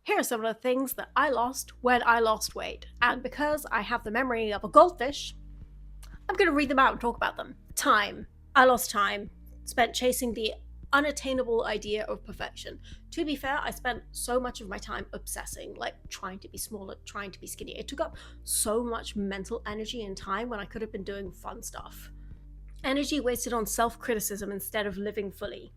Here are some of the things that I lost when I lost weight. And because I have the memory of a goldfish, I'm going to read them out and talk about them. Time. I lost time. Spent chasing the unattainable idea of perfection. To be fair, I spent so much of my time obsessing, like trying to be smaller, trying to be skinnier. It took up so much mental energy and time when I could have been doing fun stuff. Energy wasted on self criticism instead of living fully.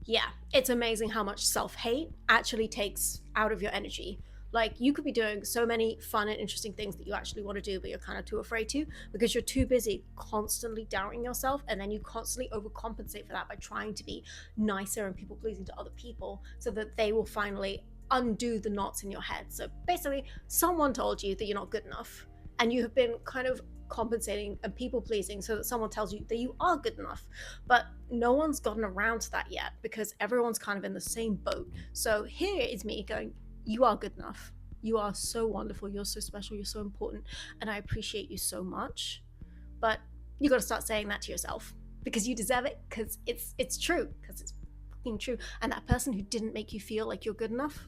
Yeah, it's amazing how much self-hate actually takes out of your energy. Like, you could be doing so many fun and interesting things that you actually want to do, but you're kind of too afraid to because you're too busy constantly doubting yourself, and then you constantly overcompensate for that by trying to be nicer and people pleasing to other people so that they will finally undo the knots in your head. So basically, someone told you that you're not good enough, and you have been kind of compensating and people pleasing so that someone tells you that you are good enough. But no one's gotten around to that yet because everyone's kind of in the same boat. So here is me going, you are good enough. You are so wonderful. You're so special. You're so important. And I appreciate you so much. But you got to start saying that to yourself because you deserve it, because it's true, because it's fucking true. And that person who didn't make you feel like you're good enough,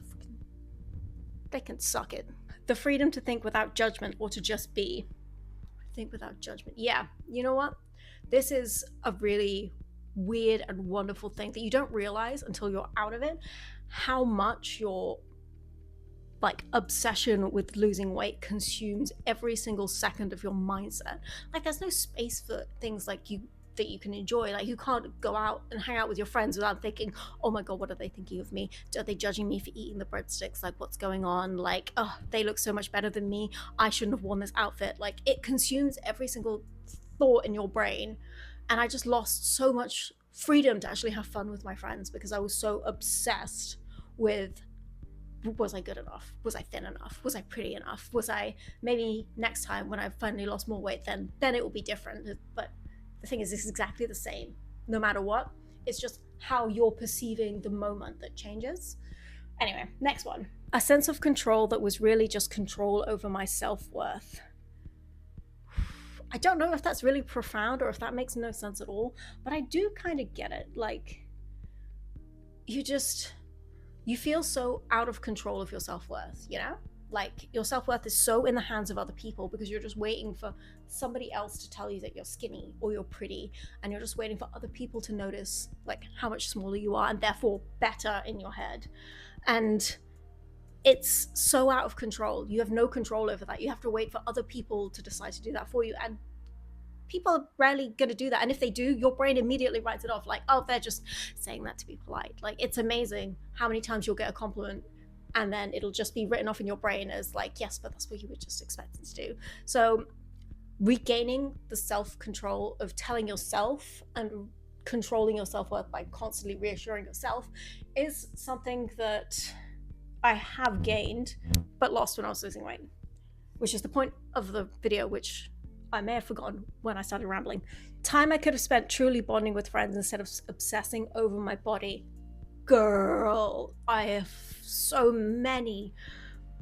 they can suck it. The freedom to think without judgment or to just be. Think without judgment. Yeah, you know what? This is a really weird and wonderful thing that you don't realize until you're out of it, how much your like obsession with losing weight consumes every single second of your mindset. Like, there's no space for things like you that you can enjoy. Like, you can't go out and hang out with your friends without thinking, oh my god, what are they thinking of me? Are they judging me for eating the breadsticks? Like, what's going on? Like, oh, they look so much better than me, I shouldn't have worn this outfit. Like, it consumes every single thought in your brain. And I just lost so much freedom to actually have fun with my friends because I was so obsessed with, was I good enough? Was I thin enough? Was I pretty enough? Was I, maybe next time when I finally lost more weight, then it will be different. But the thing is, it's exactly the same no matter what. It's just how you're perceiving the moment that changes. Anyway, next one. A sense of control that was really just control over my self-worth. I don't know if that's really profound or if that makes no sense at all, but I do kind of get it. Like, you feel so out of control of your self-worth, you know? Like, your self-worth is so in the hands of other people because you're just waiting for somebody else to tell you that you're skinny or you're pretty, and you're just waiting for other people to notice like how much smaller you are and therefore better in your head. And it's so out of control. You have no control over that. You have to wait for other people to decide to do that for you, and people are rarely going to do that. And if they do, your brain immediately writes it off like, oh, they're just saying that to be polite. Like, it's amazing how many times you'll get a compliment and then it'll just be written off in your brain as like, yes, but that's what you were just expecting to do. So regaining the self-control of telling yourself and controlling your self-worth by constantly reassuring yourself is something that I have gained but lost when I was losing weight, which is the point of the video, which I may have forgotten when I started rambling. Time I could have spent truly bonding with friends instead of obsessing over my body. Girl, I have so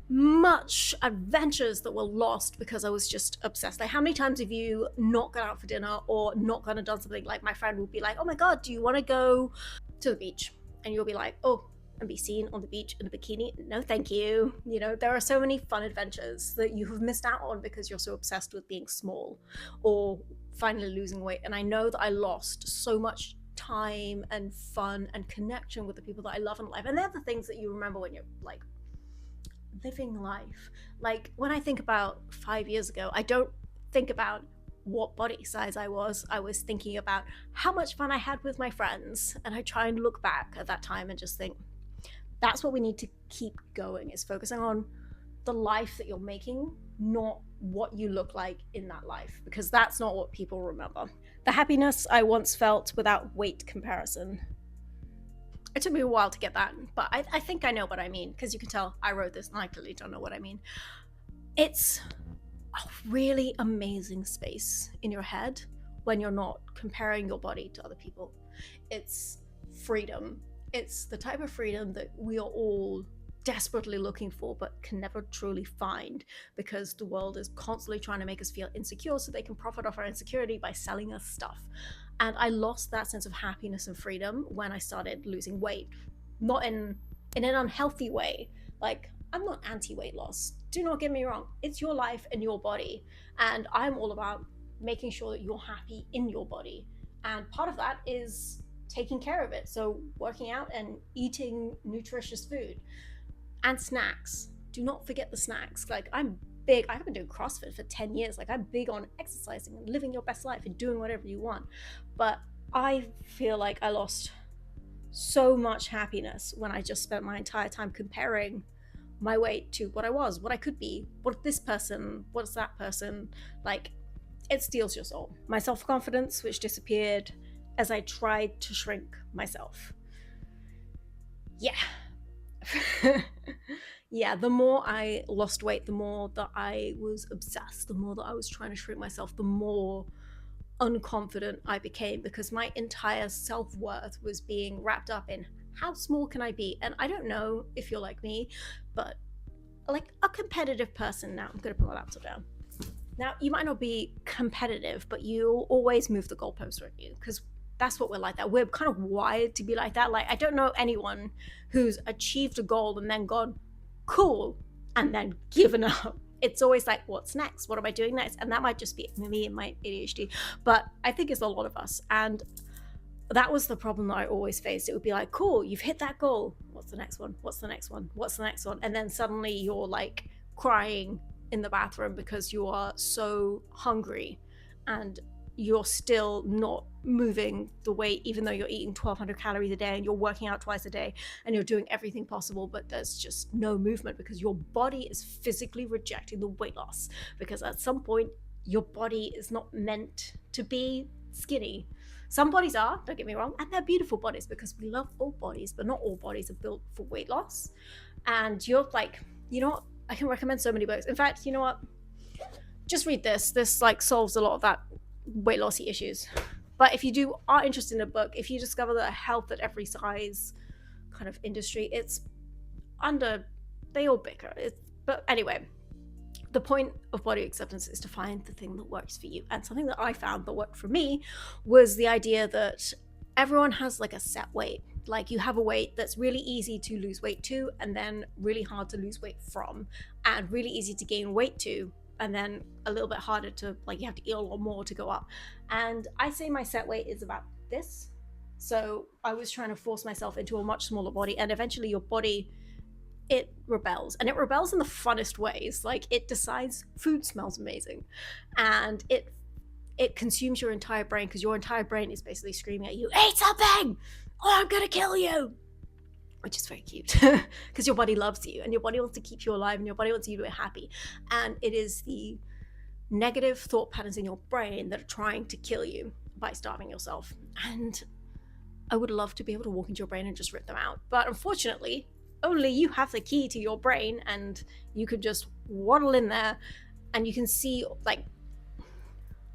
much adventures that were lost because I was just obsessed. Like, how many times have you not gone out for dinner or not gone and done something? Like, my friend will be like, oh my god, do you want to go to the beach? And you'll be like, oh, and be seen on the beach in a bikini? No, thank you. You know, there are so many fun adventures that you have missed out on because you're so obsessed with being small or finally losing weight. And I know that I lost so much time and fun and connection with the people that I love in life. And they're the things that you remember when you're like living life. Like, when I think about 5 years ago, I don't think about what body size I was thinking about how much fun I had with my friends. And I try and look back at that time and just think, that's what we need to keep going, is focusing on the life that you're making, not what you look like in that life, because that's not what people remember. The happiness I once felt without weight comparison. It took me a while to get that, but I think I know what I mean, because you can tell I wrote this and I clearly don't know what I mean. It's a really amazing space in your head when you're not comparing your body to other people. It's freedom. It's the type of freedom that we are all desperately looking for but can never truly find, because the world is constantly trying to make us feel insecure so they can profit off our insecurity by selling us stuff. And I lost that sense of happiness and freedom when I started losing weight. Not in in an unhealthy way. Like, I'm not anti-weight loss, do not get me wrong, it's your life and your body, and I'm all about making sure that you're happy in your body, and part of that is taking care of it, so working out and eating nutritious food and snacks. Do not forget the snacks. Like, I'm big, I have been doing CrossFit for 10 years, like I'm big on exercising and living your best life and doing whatever you want, but I feel like I lost so much happiness when I just spent my entire time comparing my weight to what I was, what I could be, what this person, what's that person. Like, it steals your soul. My self-confidence, which disappeared as I tried to shrink myself. Yeah. Yeah, the more I lost weight, the more that I was obsessed, the more that I was trying to shrink myself, the more unconfident I became, because my entire self-worth was being wrapped up in how small can I be. And I don't know if you're like me, but like a competitive person, now I'm gonna put my laptop down. Now, you might not be competitive, but you'll always move the goalpost, won't you? Because that's what we're like that. We're kind of wired to be like that. Like, I don't know anyone who's achieved a goal and then gone, cool, and then given up. It's always like, what's next? What am I doing next? And that might just be me and my ADHD, but I think it's a lot of us. And that was the problem that I always faced. It would be like, cool, you've hit that goal. What's the next one? What's the next one? What's the next one? And then suddenly you're like crying in the bathroom because you are so hungry and you're still not moving the weight, even though you're eating 1,200 calories a day and you're working out twice a day and you're doing everything possible, but there's just no movement because your body is physically rejecting the weight loss. Because at some point, your body is not meant to be skinny. Some bodies are, don't get me wrong, and they're beautiful bodies because we love all bodies, but not all bodies are built for weight loss. And you're like, you know what? I can recommend so many books. In fact, you know what? Just read this. This like solves a lot of that weight lossy issues. But if you are interested in a book, if you discover that health at every size kind of industry, they all bicker. But anyway, the point of body acceptance is to find the thing that works for you. And something that I found that worked for me was the idea that everyone has like a set weight. Like, you have a weight that's really easy to lose weight to, and then really hard to lose weight from, and really easy to gain weight to, and then a little bit harder to, like, you have to eat a lot more to go up. And I say my set weight is about this. So I was trying to force myself into a much smaller body, and eventually your body, it rebels, and it rebels in the funnest ways. Like, it decides food smells amazing, and it consumes your entire brain, because your entire brain is basically screaming at you, eat something, or I'm gonna kill you. Which is very cute, because your body loves you, and your body wants to keep you alive, and your body wants you to be happy. And it is the negative thought patterns in your brain that are trying to kill you by starving yourself. And I would love to be able to walk into your brain and just rip them out, but unfortunately, only you have the key to your brain, and you could just waddle in there, and you can see, like,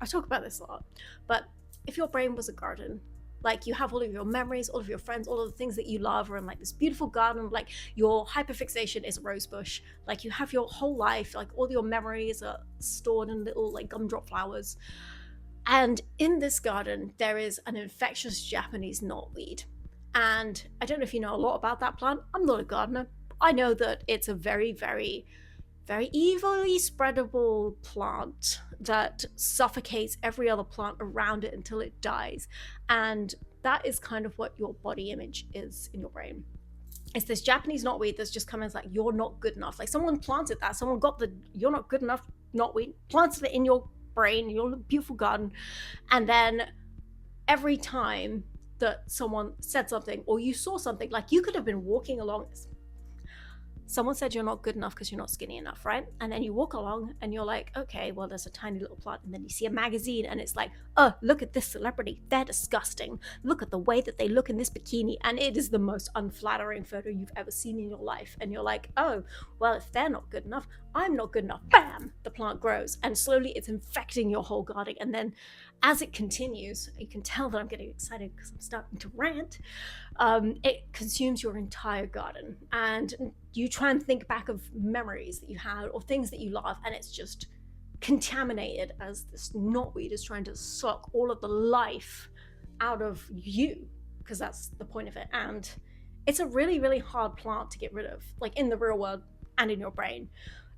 I talk about this a lot, but if your brain was a garden, like, you have all of your memories, all of your friends, all of the things that you love are in like this beautiful garden. Like, your hyperfixation is a rose bush. Like, you have your whole life, like all your memories are stored in little like gumdrop flowers. And in this garden, there is an infectious Japanese knotweed. And I don't know if you know a lot about that plant. I'm not a gardener. I know that it's a very, very, very evilly spreadable plant that suffocates every other plant around it until it dies. And that is kind of what your body image is in your brain. It's this Japanese knotweed that's just coming as like, you're not good enough. Like, someone planted that, someone got the you're not good enough knotweed, planted it in your brain, in your beautiful garden. And then every time that someone said something, or you saw something, like, you could have been walking along, someone said you're not good enough because you're not skinny enough, right? And then you walk along and you're like, okay, well, there's a tiny little plant. And then you see a magazine and it's like, oh, look at this celebrity. They're disgusting. Look at the way that they look in this bikini. And it is the most unflattering photo you've ever seen in your life. And you're like, oh, well, if they're not good enough, I'm not good enough. Bam! The plant grows. And slowly it's infecting your whole garden. And then as it continues, you can tell that I'm getting excited because I'm starting to rant. It consumes your entire garden. And you try and think back of memories that you had or things that you love, and it's just contaminated as this knotweed is trying to suck all of the life out of you, because that's the point of it. And It's a really, really hard plant to get rid of, like in the real world and in your brain.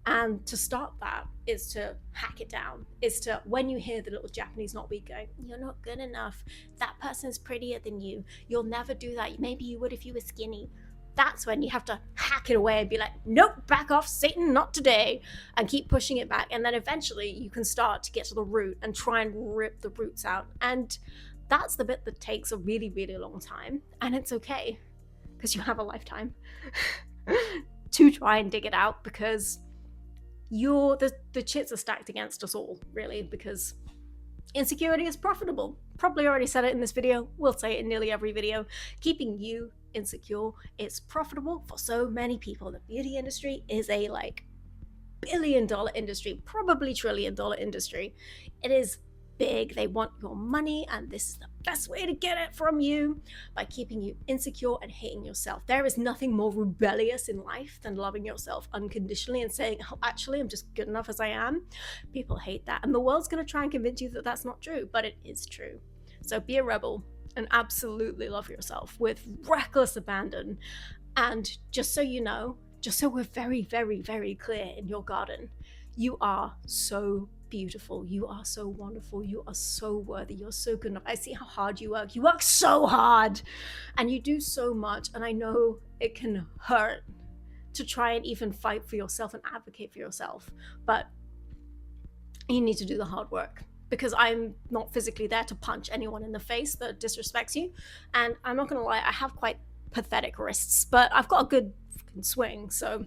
And to start that is to hack it down, is to, when you hear the little Japanese knotweed going, you're not good enough, that person's prettier than you, you'll never do that, maybe you would if you were skinny. That's when you have to hack it away and be like, nope, back off, Satan, not today, and keep pushing it back. And then eventually you can start to get to the root and try and rip the roots out. And that's the bit that takes a really, really long time. And it's okay, because you have a lifetime to try and dig it out, because the chits are stacked against us all, really, because insecurity is profitable. Probably already said it in this video, we'll say it in nearly every video. Keeping you insecure is profitable for so many people. The beauty industry is a like billion-dollar industry, probably trillion-dollar industry. It is big. They want your money, and this is the best way to get it from you, by keeping you insecure and hating yourself. There is nothing more rebellious in life than loving yourself unconditionally and saying, oh, actually, I'm just good enough as I am. People hate that, and the world's going to try and convince you that that's not true, but it is true. So be a rebel and absolutely love yourself with reckless abandon. And just so you know, just so we're very, very, very clear in your garden, you are so beautiful, you are so wonderful, you are so worthy, you're so good enough. I see how hard you work so hard, and you do so much, and I know it can hurt to try and even fight for yourself and advocate for yourself, but you need to do the hard work, because I'm not physically there to punch anyone in the face that disrespects you. And I'm not gonna lie, I have quite pathetic wrists, but I've got a good fucking swing, so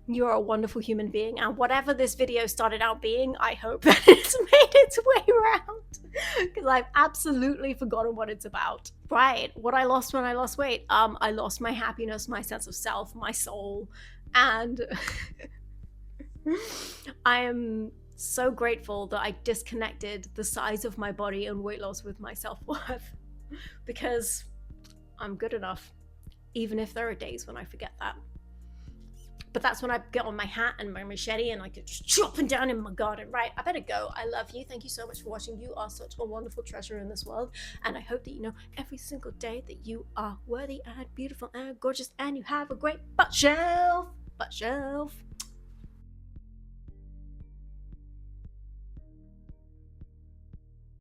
you're a wonderful human being, and whatever this video started out being, I hope that it's made its way around, because I've absolutely forgotten what it's about. Right, what I lost when I lost weight. I lost my happiness, my sense of self, my soul, and I am so grateful that I disconnected the size of my body and weight loss with my self-worth, because I'm good enough, even if there are days when I forget that. But that's when I get on my hat and my machete and I get just chopping down in my garden. Right, I better go. I love you. Thank you so much for watching. You are such a wonderful treasure in this world. And I hope that you know every single day that you are worthy and beautiful and gorgeous, and you have a great butt shelf. Butt shelf.